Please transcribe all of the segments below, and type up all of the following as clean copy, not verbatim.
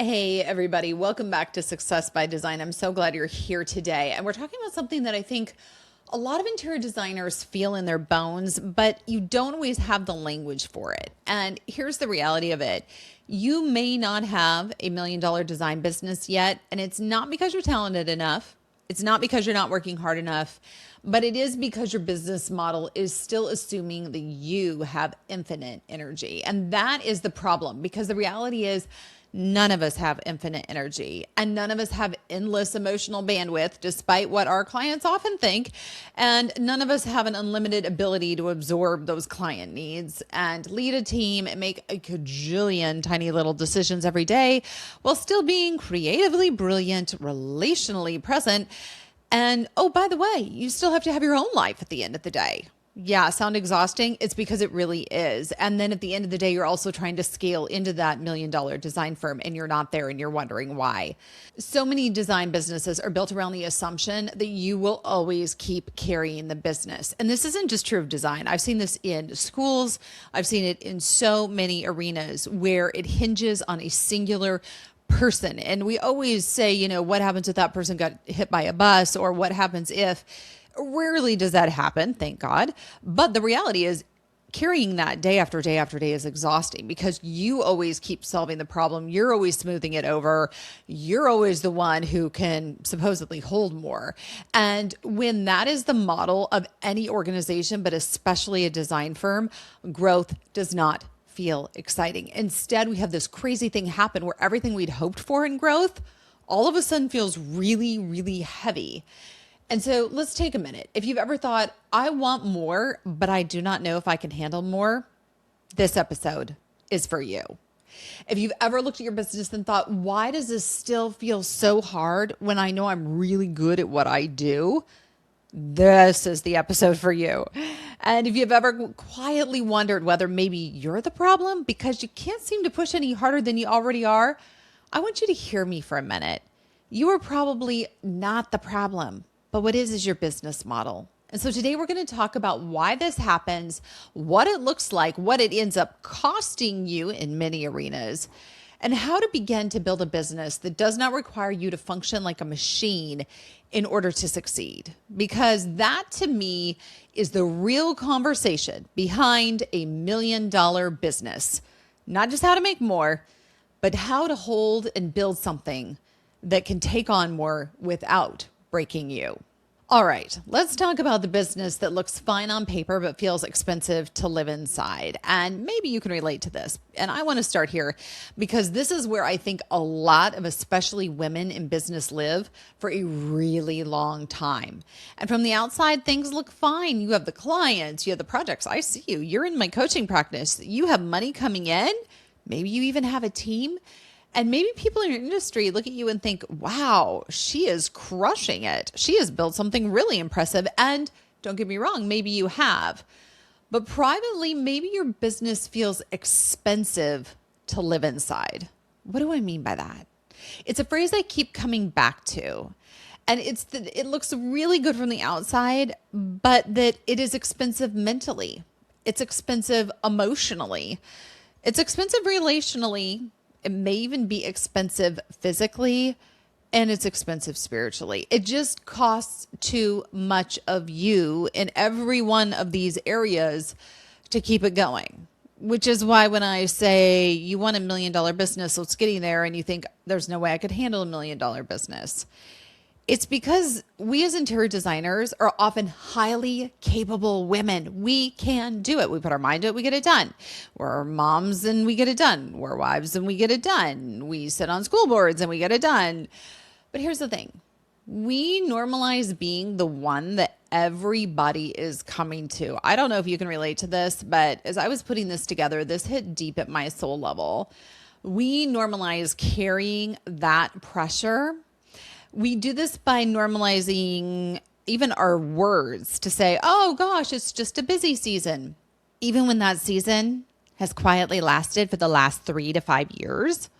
Hey, everybody. Welcome back to Success by Design. I'm so glad you're here today. And we're talking about something that I think a lot of interior designers feel in their bones, but you don't always have the language for it. And here's the reality of it. You may not have $1 million design business yet, and it's not because you're talented enough. It's not because you're not working hard enough, but it is because your business model is still assuming that you have infinite energy. And that is the problem, because the reality is none of us have infinite energy, and none of us have endless emotional bandwidth, despite what our clients often think. And none of us have an unlimited ability to absorb those client needs and lead a team and make a cajillion tiny little decisions every day while still being creatively brilliant, relationally present. And oh, by the way, you still have to have your own life at the end of the day. Yeah, sound exhausting? It's because it really is. And then at the end of the day, you're also trying to scale into that $1 million design firm, and you're not there and you're wondering why. So many design businesses are built around the assumption that you will always keep carrying the business. And this isn't just true of design. I've seen this in schools. I've seen it in so many arenas where it hinges on a singular person. And we always say, what happens if that person got hit by a bus, or what happens if. Rarely does that happen, thank God. But the reality is, carrying that day after day after day is exhausting, because you always keep solving the problem. You're always smoothing it over. You're always the one who can supposedly hold more. And when that is the model of any organization, but especially a design firm, growth does not feel exciting. Instead, we have this crazy thing happen where everything we'd hoped for in growth all of a sudden feels really, really heavy. And so let's take a minute. If you've ever thought, I want more, but I do not know if I can handle more, this episode is for you. If you've ever looked at your business and thought, why does this still feel so hard when I know I'm really good at what I do? This is the episode for you. And if you've ever quietly wondered whether maybe you're the problem because you can't seem to push any harder than you already are, I want you to hear me for a minute. You are probably not the problem. But what is your business model? And so today we're going to talk about why this happens, what it looks like, what it ends up costing you in many arenas, and how to begin to build a business that does not require you to function like a machine in order to succeed. Because that, to me, is the real conversation behind $1 million business. Not just how to make more, but how to hold and build something that can take on more without breaking you. All right, let's talk about the business that looks fine on paper but feels expensive to live inside. And maybe you can relate to this. And I want to start here because this is where I think a lot of especially women in business live for a really long time. And from the outside, things look fine. You have the clients, you have the projects. I see you. You're in my coaching practice. You have money coming in. Maybe you even have a team. And maybe people in your industry look at you and think, wow, she is crushing it. She has built something really impressive. And don't get me wrong, maybe you have. But privately, maybe your business feels expensive to live inside. What do I mean by that? It's a phrase I keep coming back to. And it's that it looks really good from the outside, but that it is expensive mentally. It's expensive emotionally. It's expensive relationally. It may even be expensive physically, and it's expensive spiritually. It just costs too much of you in every one of these areas to keep it going. Which is why when I say you want $1 million business, so it's getting there, and you think there's no way I could handle $1 million business. It's because we as interior designers are often highly capable women. We can do it. We put our mind to it, we get it done. We're moms and we get it done. We're wives and we get it done. We sit on school boards and we get it done. But here's the thing. We normalize being the one that everybody is coming to. I don't know if you can relate to this, but as I was putting this together, this hit deep at my soul level. We normalize carrying that pressure. We do this by normalizing even our words to say, oh gosh, it's just a busy season. Even when that season has quietly lasted for the last 3 to 5 years.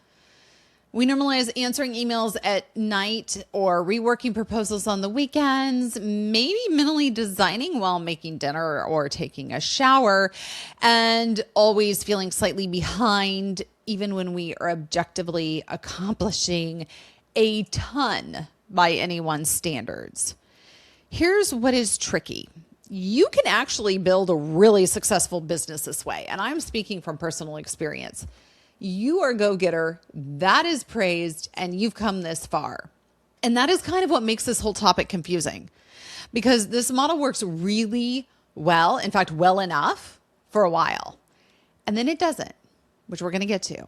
We normalize answering emails at night or reworking proposals on the weekends, maybe mentally designing while making dinner or taking a shower, and always feeling slightly behind even when we are objectively accomplishing a ton by anyone's standards. Here's what is tricky. You can actually build a really successful business this way. And I'm speaking from personal experience. You are a go-getter, that is praised, and you've come this far. And that is kind of what makes this whole topic confusing, because this model works really well, in fact, well enough for a while. And then it doesn't, which we're going to get to.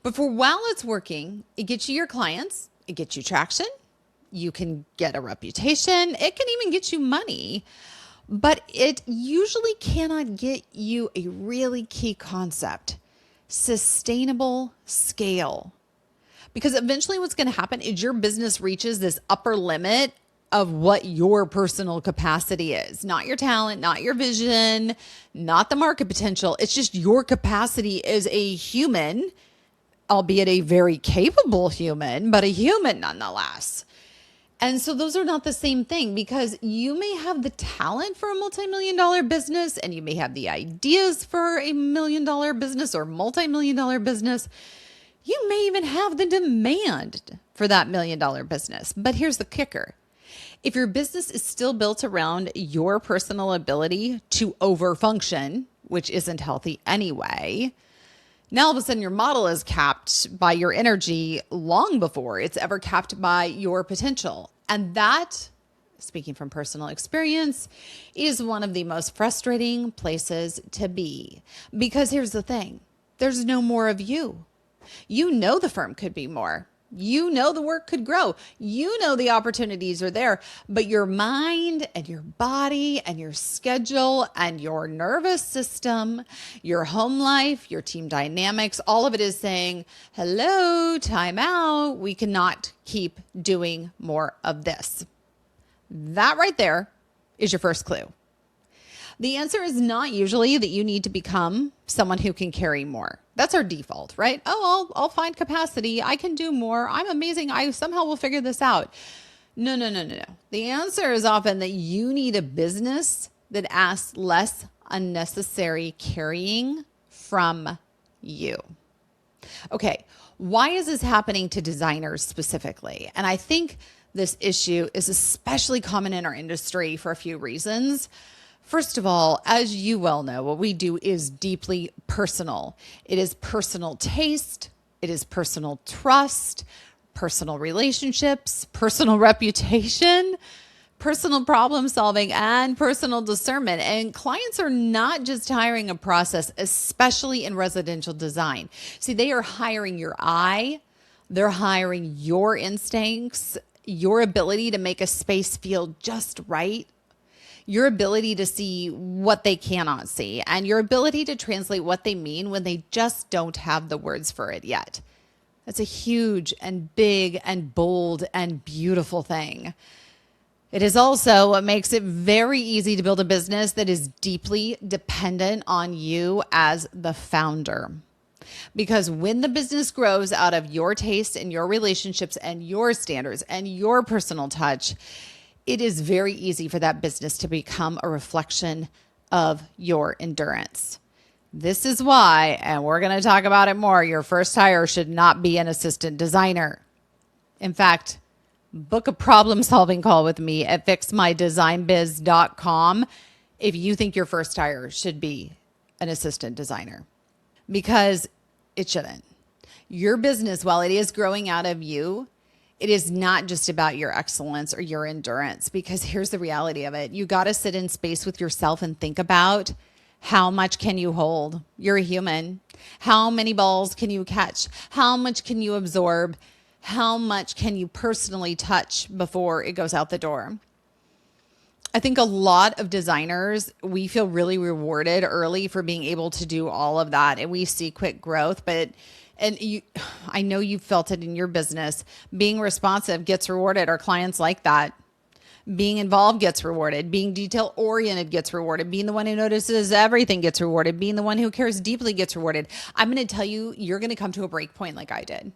But for while it's working, it gets you your clients, it gets you traction, you can get a reputation, it can even get you money, but it usually cannot get you a really key concept: sustainable scale. Because eventually what's going to happen is your business reaches this upper limit of what your personal capacity is. Not your talent, not your vision, not the market potential. It's just your capacity as a human, albeit a very capable human, but a human nonetheless. And so those are not the same thing, because you may have the talent for a multi-million-dollar business, and you may have the ideas for a $1 million business or multi-million-dollar business. You may even have the demand for that $1 million business. But here's the kicker. If your business is still built around your personal ability to overfunction, which isn't healthy anyway, now all of a sudden your model is capped by your energy long before it's ever capped by your potential. And that, speaking from personal experience, is one of the most frustrating places to be. Because here's the thing, there's no more of you. You know the firm could be more. You know the work could grow. You know the opportunities are there, but your mind and your body and your schedule and your nervous system, your home life, your team dynamics, all of it is saying, hello, time out. We cannot keep doing more of this. That right there is your first clue. The answer is not usually that you need to become someone who can carry more. That's our default, right? Oh, I'll find capacity. I can do more. I'm amazing. I somehow will figure this out. No. The answer is often that you need a business that asks less unnecessary carrying from you. Okay, why is this happening to designers specifically? And I think this issue is especially common in our industry for a few reasons. First of all, as you well know, what we do is deeply personal. It is personal taste, it is personal trust, personal relationships, personal reputation, personal problem solving, and personal discernment. And clients are not just hiring a process, especially in residential design. See, they are hiring your eye, they're hiring your instincts, your ability to make a space feel just right, your ability to see what they cannot see, and your ability to translate what they mean when they just don't have the words for it yet. That's a huge and big and bold and beautiful thing. It is also what makes it very easy to build a business that is deeply dependent on you as the founder. Because when the business grows out of your taste and your relationships and your standards and your personal touch, it is very easy for that business to become a reflection of your endurance. This is why, and we're going to talk about it more, your first hire should not be an assistant designer. In fact, book a problem-solving call with me at fixmydesignbiz.com if you think your first hire should be an assistant designer, because it shouldn't. Your business, while it is growing out of you, it is not just about your excellence or your endurance, because here's the reality of it. You got to sit in space with yourself and think about how much can you hold? You're a human. How many balls can you catch? How much can you absorb? How much can you personally touch before it goes out the door? I think a lot of designers, we feel really rewarded early for being able to do all of that, and we see quick growth, I know you felt it in your business. Being responsive gets rewarded. Our clients like that. Being involved gets rewarded. Being detail-oriented gets rewarded. Being the one who notices everything gets rewarded. Being the one who cares deeply gets rewarded. I'm going to tell you, you're going to come to a break point like I did,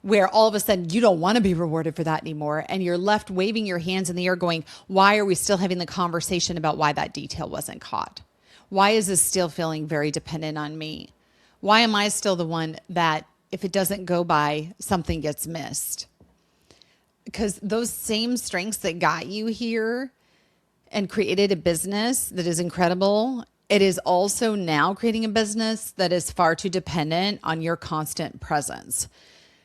where all of a sudden you don't want to be rewarded for that anymore. And you're left waving your hands in the air going, why are we still having the conversation about why that detail wasn't caught? Why is this still feeling very dependent on me? Why am I still the one that if it doesn't go by, something gets missed? Because those same strengths that got you here and created a business that is incredible, it is also now creating a business that is far too dependent on your constant presence.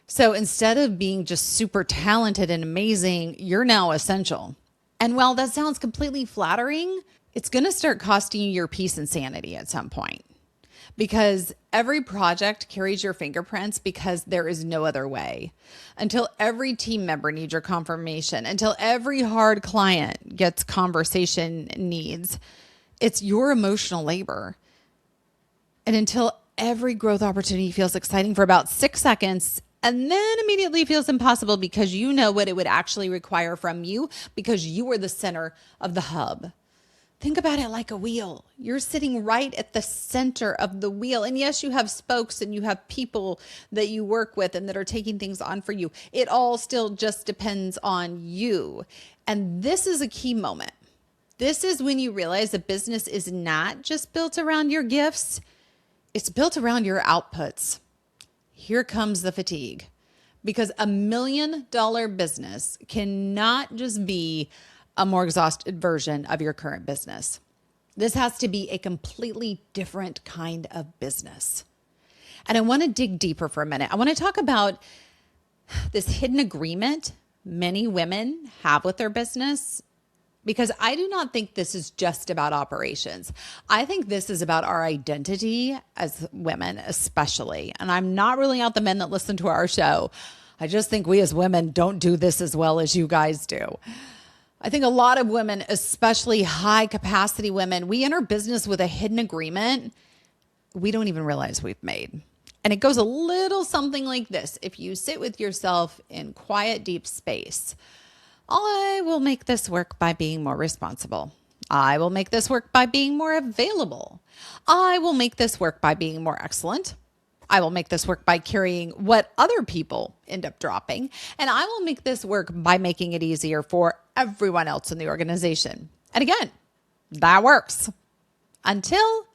So instead of being just super talented and amazing, you're now essential. And while that sounds completely flattering, it's going to start costing you your peace and sanity at some point. Because every project carries your fingerprints because there is no other way. Until every team member needs your confirmation, until every hard client gets conversation needs, it's your emotional labor. And until every growth opportunity feels exciting for about 6 seconds and then immediately feels impossible because you know what it would actually require from you because you are the center of the hub. Think about it like a wheel. You're sitting right at the center of the wheel. And yes, you have spokes and you have people that you work with and that are taking things on for you. It all still just depends on you. And this is a key moment. This is when you realize a business is not just built around your gifts. It's built around your outputs. Here comes the fatigue. Because $1 million business cannot just be a more exhausted version of your current business. This has to be a completely different kind of business. And I want to dig deeper for a minute. I want to talk about this hidden agreement many women have with their business, because I do not think this is just about operations. I think this is about our identity as women, especially. And I'm not ruling out the men that listen to our show. I just think we as women don't do this as well as you guys do. I think a lot of women, especially high capacity women, we enter business with a hidden agreement we don't even realize we've made. And it goes a little something like this. If you sit with yourself in quiet, deep space, I will make this work by being more responsible. I will make this work by being more available. I will make this work by being more excellent. I will make this work by carrying what other people end up dropping. And I will make this work by making it easier for everyone else in the organization. And again, that works until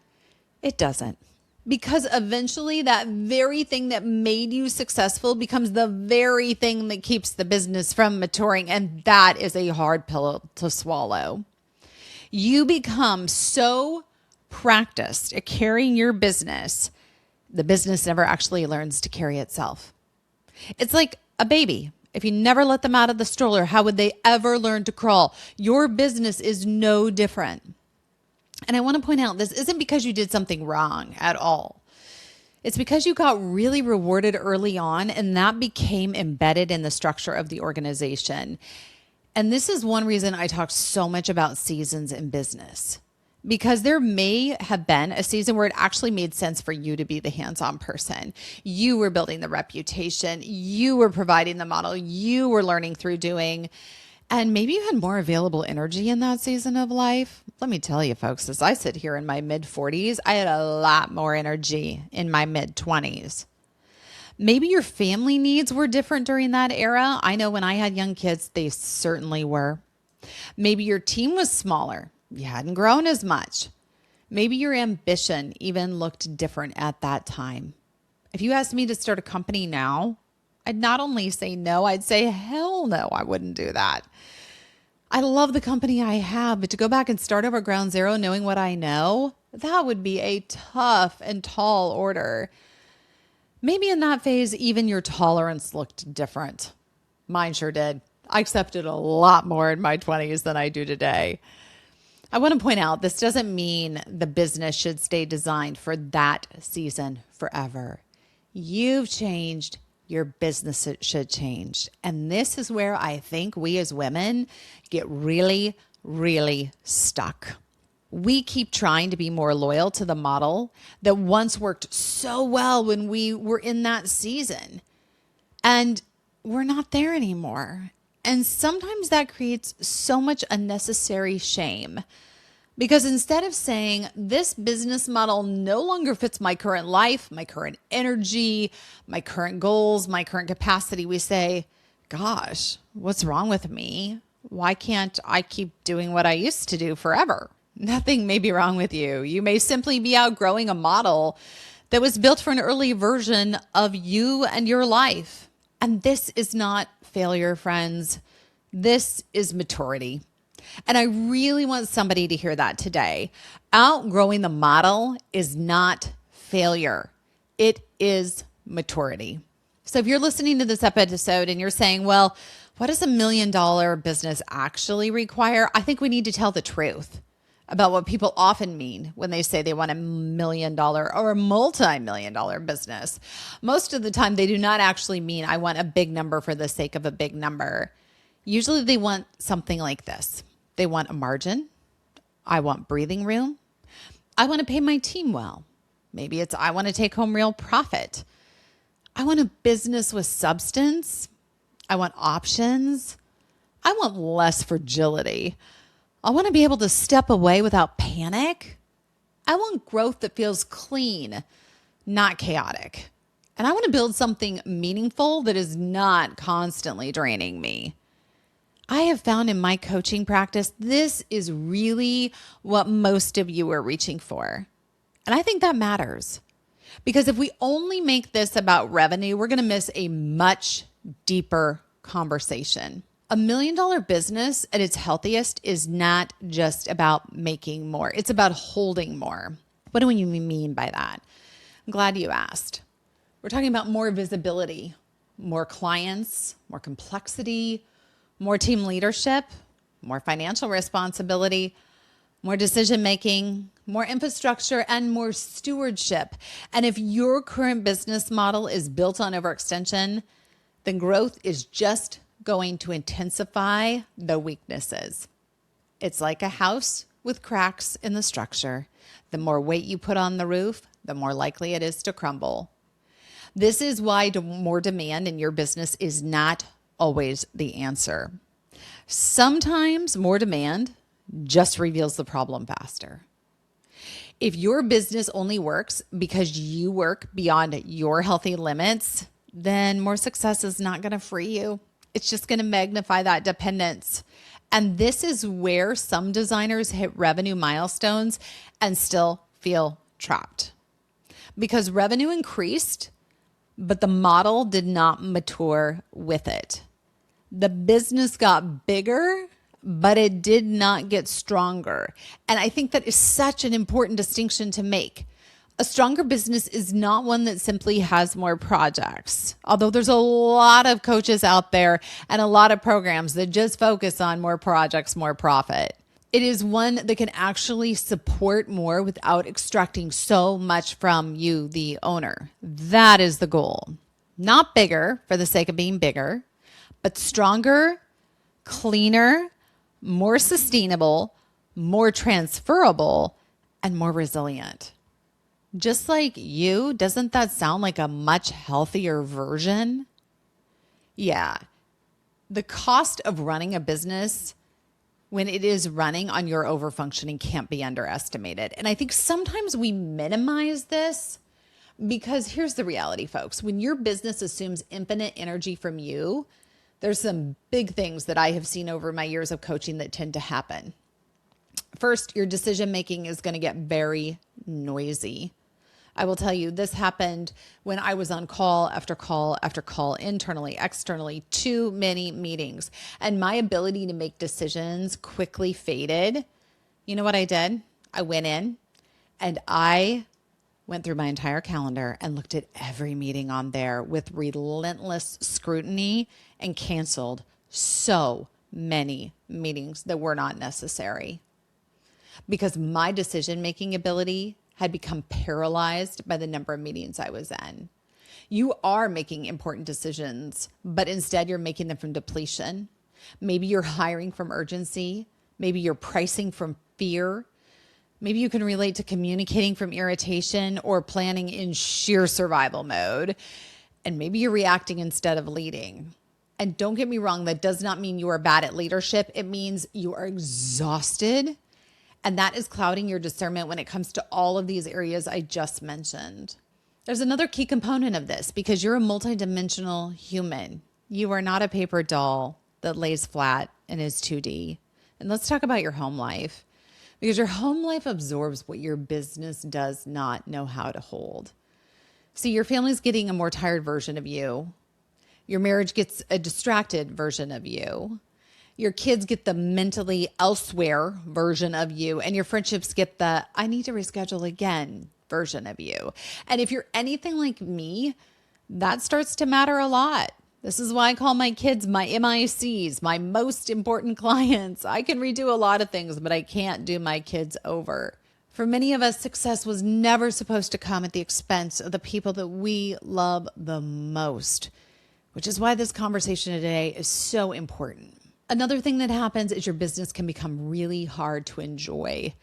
it doesn't. Because eventually that very thing that made you successful becomes the very thing that keeps the business from maturing. And that is a hard pill to swallow. You become so practiced at carrying your business, the business never actually learns to carry itself. It's like a baby. If you never let them out of the stroller, how would they ever learn to crawl? Your business is no different. And I want to point out, this isn't because you did something wrong at all. It's because you got really rewarded early on, and that became embedded in the structure of the organization. And this is one reason I talk so much about seasons in business. Because there may have been a season where it actually made sense for you to be the hands-on person. You were building the reputation. You were providing the model. You were learning through doing. And maybe you had more available energy in that season of life. Let me tell you, folks, as I sit here in my mid-40s, I had a lot more energy in my mid-20s. Maybe your family needs were different during that era. I know when I had young kids, they certainly were. Maybe your team was smaller. You hadn't grown as much. Maybe your ambition even looked different at that time. If you asked me to start a company now, I'd not only say no, I'd say, hell no, I wouldn't do that. I love the company I have, but to go back and start over ground zero knowing what I know, that would be a tough and tall order. Maybe in that phase, even your tolerance looked different. Mine sure did. I accepted a lot more in my 20s than I do today. I want to point out, this doesn't mean the business should stay designed for that season forever. You've changed. Your business should change. And this is where I think we as women get really, really stuck. We keep trying to be more loyal to the model that once worked so well when we were in that season. And we're not there anymore. And sometimes that creates so much unnecessary shame. Because instead of saying, this business model no longer fits my current life, my current energy, my current goals, my current capacity, we say, gosh, what's wrong with me? Why can't I keep doing what I used to do forever? Nothing may be wrong with you. You may simply be outgrowing a model that was built for an early version of you and your life. And this is not failure, friends. This is maturity. And I really want somebody to hear that today. Outgrowing the model is not failure. It is maturity. So if you're listening to this episode and you're saying, well, what does $1 million business actually require? I think we need to tell the truth about what people often mean when they say they want $1 million or a multi-million dollar business. Most of the time, they do not actually mean I want a big number for the sake of a big number. Usually they want something like this. They want a margin. I want breathing room. I want to pay my team well. Maybe it's I want to take home real profit. I want a business with substance. I want options. I want less fragility. I want to be able to step away without panic. I want growth that feels clean, not chaotic. And I want to build something meaningful that is not constantly draining me. I have found in my coaching practice, this is really what most of you are reaching for. And I think that matters. Because if we only make this about revenue, we're going to miss a much deeper conversation. $1 million business at its healthiest is not just about making more. It's about holding more. What do we mean by that? I'm glad you asked. We're talking about more visibility, more clients, more complexity, more team leadership, more financial responsibility, more decision-making, more infrastructure, and more stewardship. And if your current business model is built on overextension, then growth is just going to intensify the weaknesses. It's like a house with cracks in the structure. The more weight you put on the roof, the more likely it is to crumble. This is why more demand in your business is not always the answer. Sometimes more demand just reveals the problem faster. If your business only works because you work beyond your healthy limits, then more success is not going to free you. It's just going to magnify that dependence. And this is where some designers hit revenue milestones and still feel trapped. Because revenue increased, but the model did not mature with it. The business got bigger, but it did not get stronger. And I think that is such an important distinction to make. A stronger business is not one that simply has more projects. Although there's a lot of coaches out there and a lot of programs that just focus on more projects, more profit. It is one that can actually support more without extracting so much from you, the owner. That is the goal. Not bigger for the sake of being bigger, but stronger, cleaner, more sustainable, more transferable, and more resilient. Just like you, doesn't that sound like a much healthier version? Yeah. The cost of running a business when it is running on your overfunctioning can't be underestimated. And I think sometimes we minimize this because here's the reality, folks. When your business assumes infinite energy from you, there's some big things that I have seen over my years of coaching that tend to happen. First, your decision-making is going to get very noisy. I will tell you, this happened when I was on call after call after call, internally, externally, too many meetings. And my ability to make decisions quickly faded. You know what I did? I went in and I went through my entire calendar and looked at every meeting on there with relentless scrutiny and canceled so many meetings that were not necessary. Because my decision-making ability had become paralyzed by the number of meetings I was in. You are making important decisions, but instead you're making them from depletion. Maybe you're hiring from urgency. Maybe you're pricing from fear. Maybe you can relate to communicating from irritation or planning in sheer survival mode. And maybe you're reacting instead of leading. And don't get me wrong, that does not mean you are bad at leadership. It means you are exhausted. And that is clouding your discernment when it comes to all of these areas I just mentioned. There's another key component of this because you're a multidimensional human. You are not a paper doll that lays flat and is 2D. And let's talk about your home life because your home life absorbs what your business does not know how to hold. So your family's getting a more tired version of you. Your marriage gets a distracted version of you. Your kids get the mentally elsewhere version of you. And your friendships get the I need to reschedule again version of you. And if you're anything like me, that starts to matter a lot. This is why I call my kids my MICs, my most important clients. I can redo a lot of things, but I can't do my kids over. For many of us, success was never supposed to come at the expense of the people that we love the most, which is why this conversation today is so important. Another thing that happens is your business can become really hard to enjoy.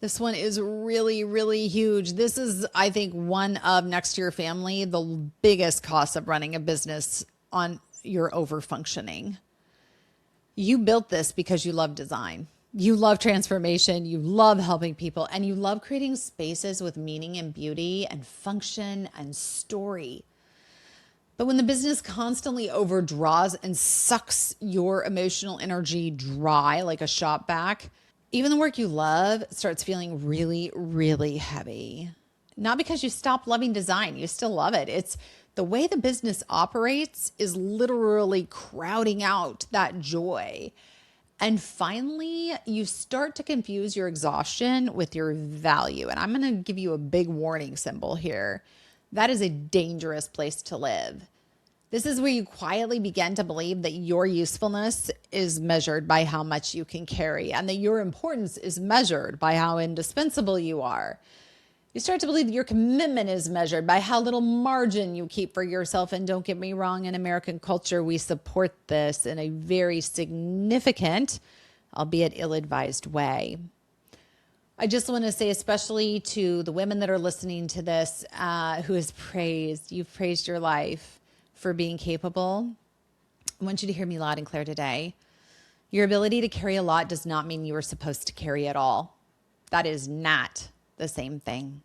This one is really, really huge. This is, I think, one of, next to your family, the biggest cost of running a business on your over-functioning. You built this because you love design. You love transformation. You love helping people. And you love creating spaces with meaning and beauty and function and story. But when the business constantly overdraws and sucks your emotional energy dry like a shop vac, even the work you love starts feeling really, really heavy. Not because you stop loving design. You still love it. It's the way the business operates is literally crowding out that joy. And finally, you start to confuse your exhaustion with your value. And I'm going to give you a big warning symbol here. That is a dangerous place to live. This is where you quietly begin to believe that your usefulness is measured by how much you can carry and that your importance is measured by how indispensable you are. You start to believe that your commitment is measured by how little margin you keep for yourself. And don't get me wrong, in American culture, we support this in a very significant, albeit ill-advised way. I just want to say, especially to the women that are listening to this, you've praised your life for being capable. I want you to hear me loud and clear today. Your ability to carry a lot does not mean you are supposed to carry it all. That is not the same thing.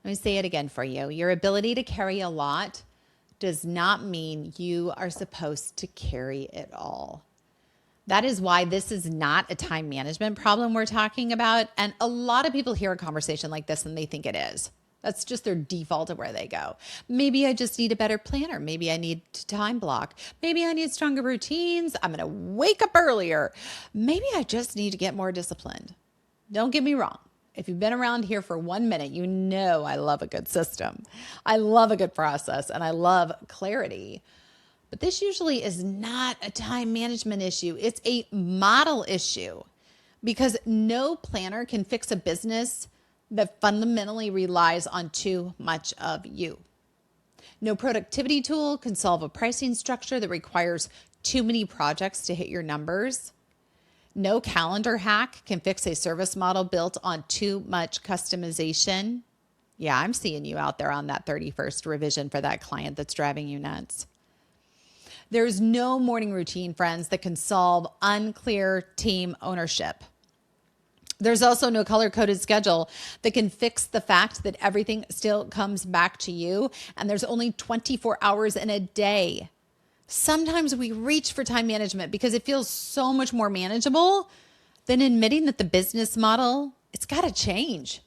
Let me say it again for you. Your ability to carry a lot does not mean you are supposed to carry it all. That is why this is not a time management problem we're talking about. And a lot of people hear a conversation like this and they think it is. That's just their default of where they go. Maybe I just need a better planner. Maybe I need to time block. Maybe I need stronger routines. I'm going to wake up earlier. Maybe I just need to get more disciplined. Don't get me wrong. If you've been around here for 1 minute, you know I love a good system. I love a good process and I love clarity. But this usually is not a time management issue. It's a model issue because no planner can fix a business that fundamentally relies on too much of you. No productivity tool can solve a pricing structure that requires too many projects to hit your numbers. No calendar hack can fix a service model built on too much customization. Yeah, I'm seeing you out there on that 31st revision for that client that's driving you nuts. There's no morning routine, friends, that can solve unclear team ownership. There's also no color-coded schedule that can fix the fact that everything still comes back to you and there's only 24 hours in a day. Sometimes we reach for time management because it feels so much more manageable than admitting that the business model, it's got to change.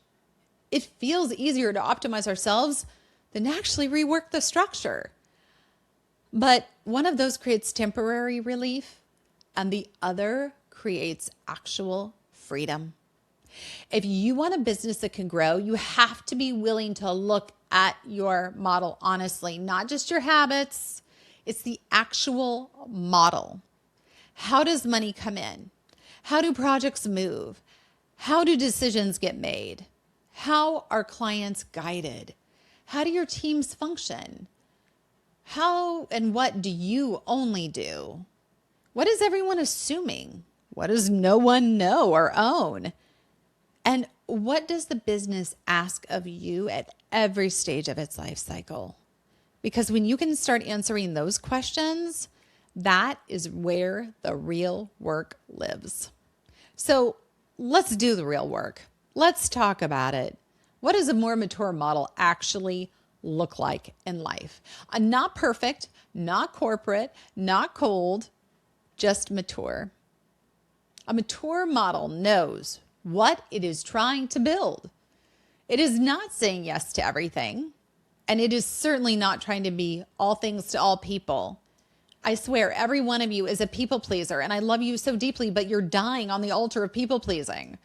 It feels easier to optimize ourselves than actually rework the structure. But one of those creates temporary relief and the other creates actual freedom. If you want a business that can grow, you have to be willing to look at your model honestly, not just your habits. It's the actual model. How does money come in? How do projects move? How do decisions get made? How are clients guided? How do your teams function? How and what do you only do? What is everyone assuming? What does no one know or own? And what does the business ask of you at every stage of its life cycle? Because when you can start answering those questions, that is where the real work lives. So let's do the real work. Let's talk about it. What does a more mature model actually look like in life? Not perfect, not corporate, not cold, just mature. A mature model knows what it is trying to build. It is not saying yes to everything. And it is certainly not trying to be all things to all people. I swear, every one of you is a people pleaser, and I love you so deeply, but you're dying on the altar of people pleasing.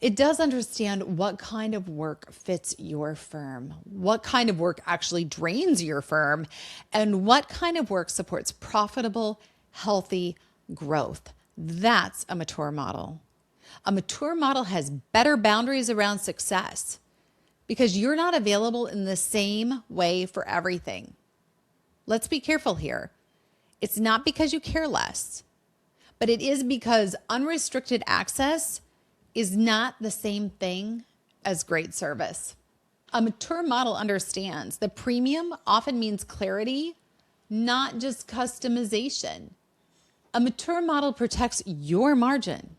It does understand what kind of work fits your firm, what kind of work actually drains your firm, and what kind of work supports profitable, healthy growth. That's a mature model. A mature model has better boundaries around success because you're not available in the same way for everything. Let's be careful here. It's not because you care less, but it is because unrestricted access is not the same thing as great service. A mature model understands the premium often means clarity, not just customization. A mature model protects your margin.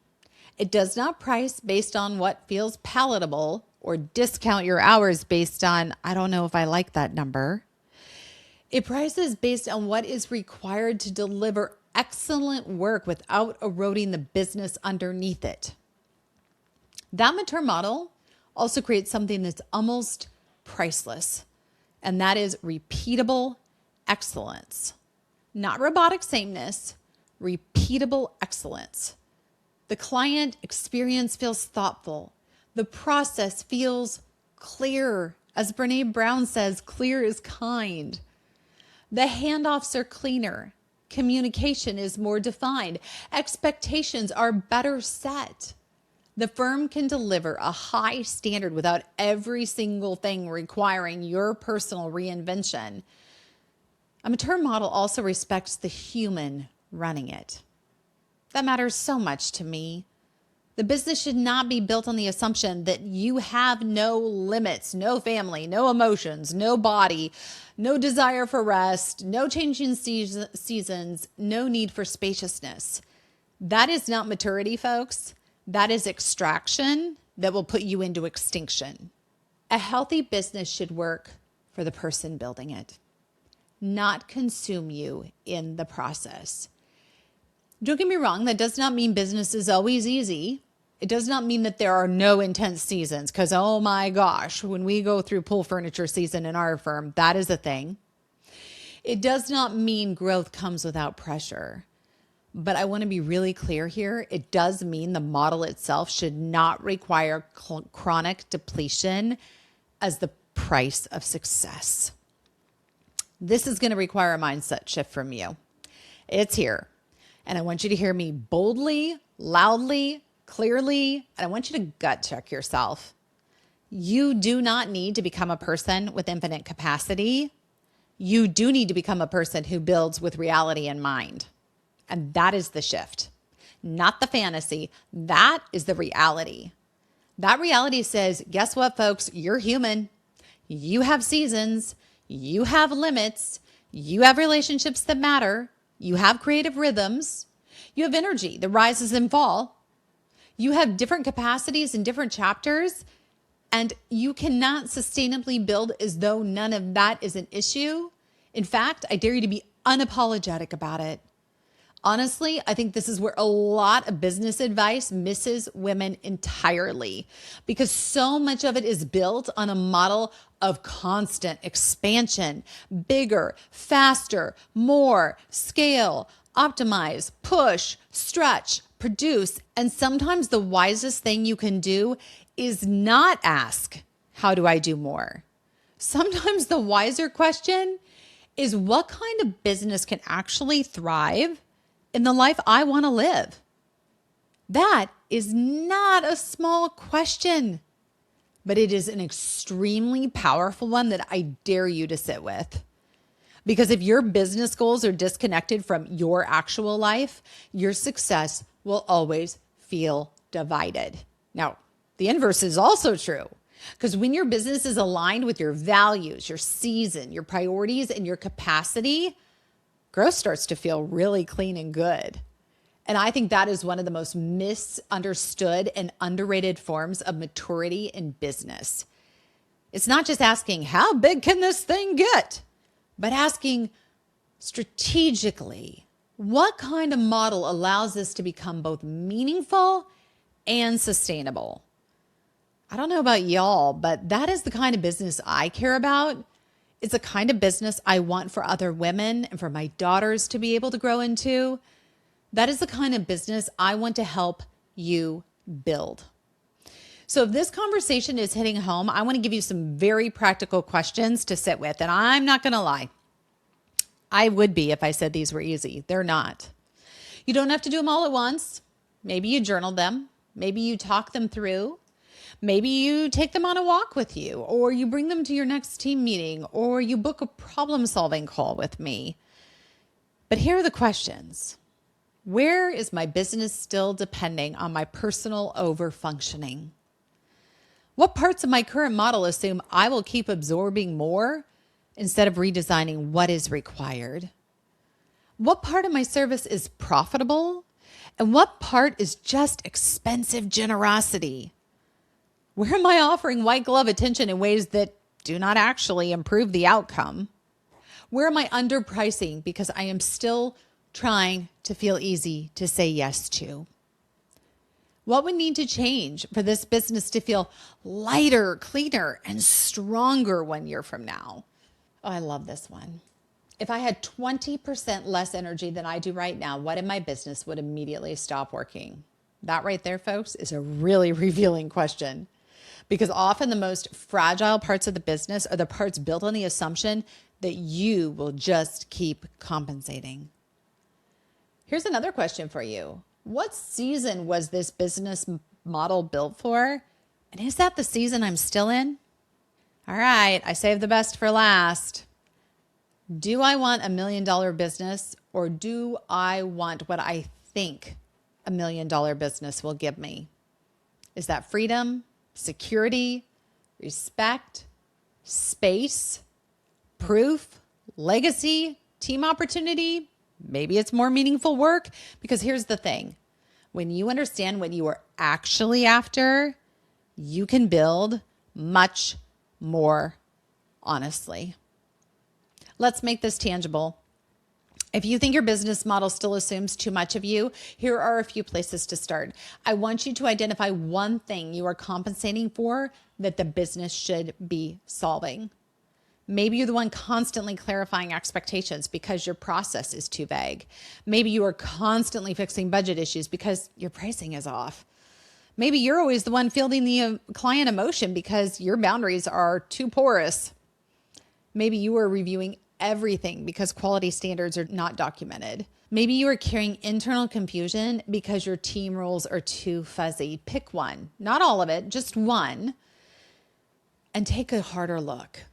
It does not price based on what feels palatable or discount your hours based on, I don't know if I like that number. It prices based on what is required to deliver excellent work without eroding the business underneath it. That mature model also creates something that's almost priceless, and that is repeatable excellence. Not robotic sameness, repeatable excellence. The client experience feels thoughtful. The process feels clear. As Brené Brown says, clear is kind. The handoffs are cleaner. Communication is more defined. Expectations are better set. The firm can deliver a high standard without every single thing requiring your personal reinvention. A mature model also respects the human running it. That matters so much to me. The business should not be built on the assumption that you have no limits, no family, no emotions, no body, no desire for rest, no changing seasons, no need for spaciousness. That is not maturity, folks. That is extraction that will put you into extinction. A healthy business should work for the person building it, not consume you in the process. Don't get me wrong, that does not mean business is always easy. It does not mean that there are no intense seasons because, oh my gosh, when we go through pull furniture season in our firm, that is a thing. It does not mean growth comes without pressure. But I want to be really clear here. It does mean the model itself should not require chronic depletion as the price of success. This is going to require a mindset shift from you. It's here. And I want you to hear me boldly, loudly, clearly, and I want you to gut check yourself. You do not need to become a person with infinite capacity. You do need to become a person who builds with reality in mind. And that is the shift, not the fantasy. That is the reality. That reality says, guess what, folks? You're human. You have seasons. You have limits. You have relationships that matter. You have creative rhythms. You have energy that rises and falls. You have different capacities in different chapters, and you cannot sustainably build as though none of that is an issue. In fact, I dare you to be unapologetic about it. Honestly, I think this is where a lot of business advice misses women entirely because so much of it is built on a model of constant expansion, bigger, faster, more, scale, optimize, push, stretch, produce. And sometimes the wisest thing you can do is not ask, how do I do more? Sometimes the wiser question is, what kind of business can actually thrive in the life I want to live? That is not a small question, but it is an extremely powerful one that I dare you to sit with. Because if your business goals are disconnected from your actual life, your success will always feel divided. Now, the inverse is also true. Because when your business is aligned with your values, your season, your priorities, and your capacity, growth starts to feel really clean and good. And I think that is one of the most misunderstood and underrated forms of maturity in business. It's not just asking, how big can this thing get? But asking strategically, what kind of model allows this to become both meaningful and sustainable? I don't know about y'all, but that is the kind of business I care about. It's the kind of business I want for other women and for my daughters to be able to grow into. That is the kind of business I want to help you build. So if this conversation is hitting home, I want to give you some very practical questions to sit with. And I'm not going to lie. I would be if I said these were easy. They're not. You don't have to do them all at once. Maybe you journal them. Maybe you talk them through. Maybe you take them on a walk with you, or you bring them to your next team meeting, or you book a problem-solving call with me. But here are the questions. Where is my business still depending on my personal overfunctioning? What parts of my current model assume I will keep absorbing more instead of redesigning what is required? What part of my service is profitable? And what part is just expensive generosity? Where am I offering white glove attention in ways that do not actually improve the outcome? Where am I underpricing because I am still trying to feel easy to say yes to? What would need to change for this business to feel lighter, cleaner, and stronger 1 year from now? Oh, I love this one. If I had 20% less energy than I do right now, what in my business would immediately stop working? That right there, folks, is a really revealing question. Because often the most fragile parts of the business are the parts built on the assumption that you will just keep compensating. Here's another question for you. What season was this business model built for? And is that the season I'm still in? All right, I saved the best for last. Do I want $1 million business, or do I want what I think $1 million business will give me? Is that freedom, security, respect, space, proof, legacy, team opportunity? Maybe it's more meaningful work, because here's the thing. When you understand what you are actually after, you can build much more honestly. Let's make this tangible. If you think your business model still assumes too much of you, here are a few places to start. I want you to identify one thing you are compensating for that the business should be solving. Maybe you're the one constantly clarifying expectations because your process is too vague. Maybe you are constantly fixing budget issues because your pricing is off. Maybe you're always the one fielding the client emotion because your boundaries are too porous. Maybe you are reviewing everything because quality standards are not documented. Maybe you are carrying internal confusion because your team rules are too fuzzy. Pick one, not all of it, just one, and take a harder look.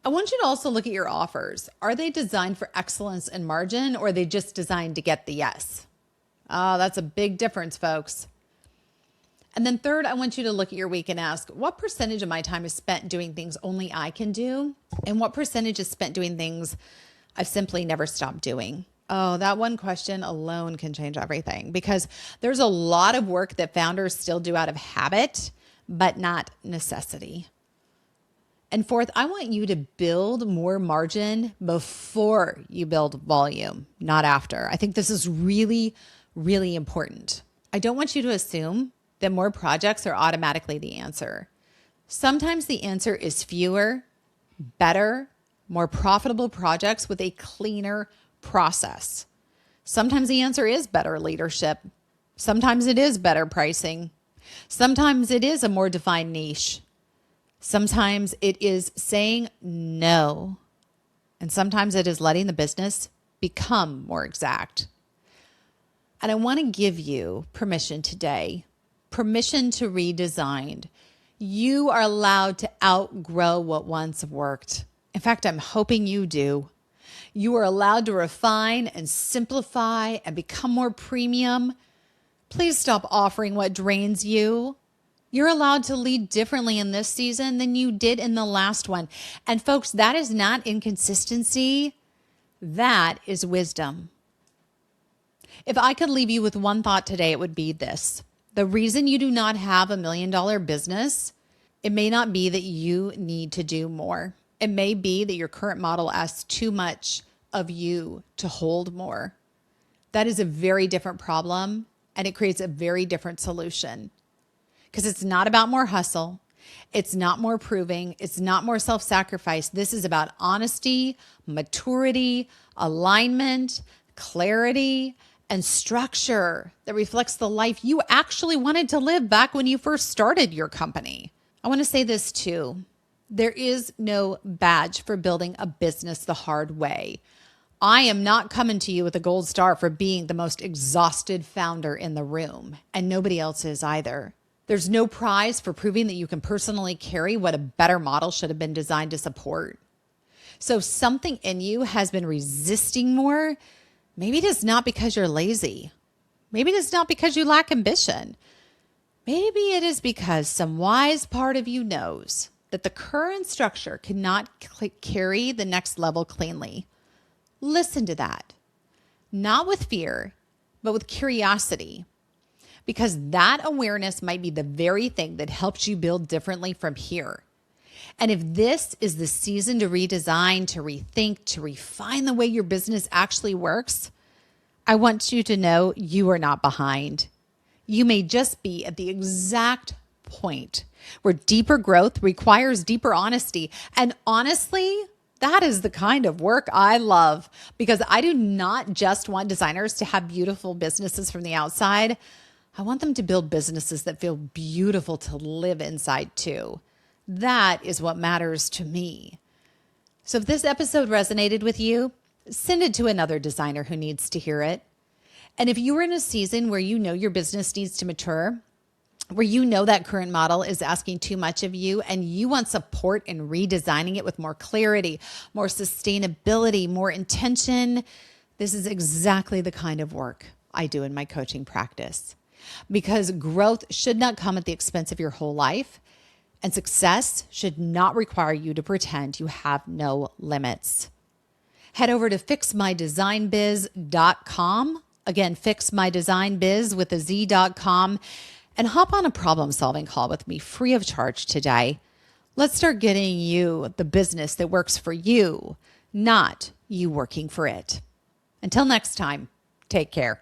I want you to also look at your offers. Are they designed for excellence and margin, or are they just designed to get the yes? Oh, that's a big difference, folks. And then third, I want you to look at your week and ask, what percentage of my time is spent doing things only I can do? And what percentage is spent doing things I've simply never stopped doing? Oh, that one question alone can change everything, because there's a lot of work that founders still do out of habit, but not necessity. And fourth, I want you to build more margin before you build volume, not after. I think this is really, really important. I don't want you to assume that more projects are automatically the answer. Sometimes the answer is fewer, better, more profitable projects with a cleaner process. Sometimes the answer is better leadership. Sometimes it is better pricing. Sometimes it is a more defined niche. Sometimes it is saying no. And sometimes it is letting the business become more exact. And I want to give you permission today, permission to redesign. You are allowed to outgrow what once worked. In fact, I'm hoping you do. You are allowed to refine and simplify and become more premium. Please stop offering what drains you. You're allowed to lead differently in this season than you did in the last one. And folks, that is not inconsistency. That is wisdom. If I could leave you with one thought today, it would be this. The reason you do not have $1 million business, it may not be that you need to do more. It may be that your current model asks too much of you to hold more. That is a very different problem, and it creates a very different solution. because it's not about more hustle. It's not more proving. It's not more self-sacrifice. This is about honesty, maturity, alignment, clarity, and structure that reflects the life you actually wanted to live back when you first started your company. I want to say this too. There is no badge for building a business the hard way. I am not coming to you with a gold star for being the most exhausted founder in the room, and nobody else is either. There's no prize for proving that you can personally carry what a better model should have been designed to support. So if something in you has been resisting more, maybe it is not because you're lazy. Maybe it is not because you lack ambition. Maybe it is because some wise part of you knows that the current structure cannot carry the next level cleanly. Listen to that. Not with fear, but with curiosity. Because that awareness might be the very thing that helps you build differently from here. And if this is the season to redesign, to rethink, to refine the way your business actually works, I want you to know you are not behind. You may just be at the exact point where deeper growth requires deeper honesty. And honestly, that is the kind of work I love, because I do not just want designers to have beautiful businesses from the outside. I want them to build businesses that feel beautiful to live inside too. That is what matters to me. So if this episode resonated with you, send it to another designer who needs to hear it. And if you are in a season where you know your business needs to mature, where you know that current model is asking too much of you and you want support in redesigning it with more clarity, more sustainability, more intention, this is exactly the kind of work I do in my coaching practice. Because growth should not come at the expense of your whole life, and success should not require you to pretend you have no limits. Head over to fixmydesignbiz.com. Again, fixmydesignbiz with a Z.com. And hop on a problem-solving call with me free of charge today. Let's start getting you the business that works for you, not you working for it. Until next time, take care.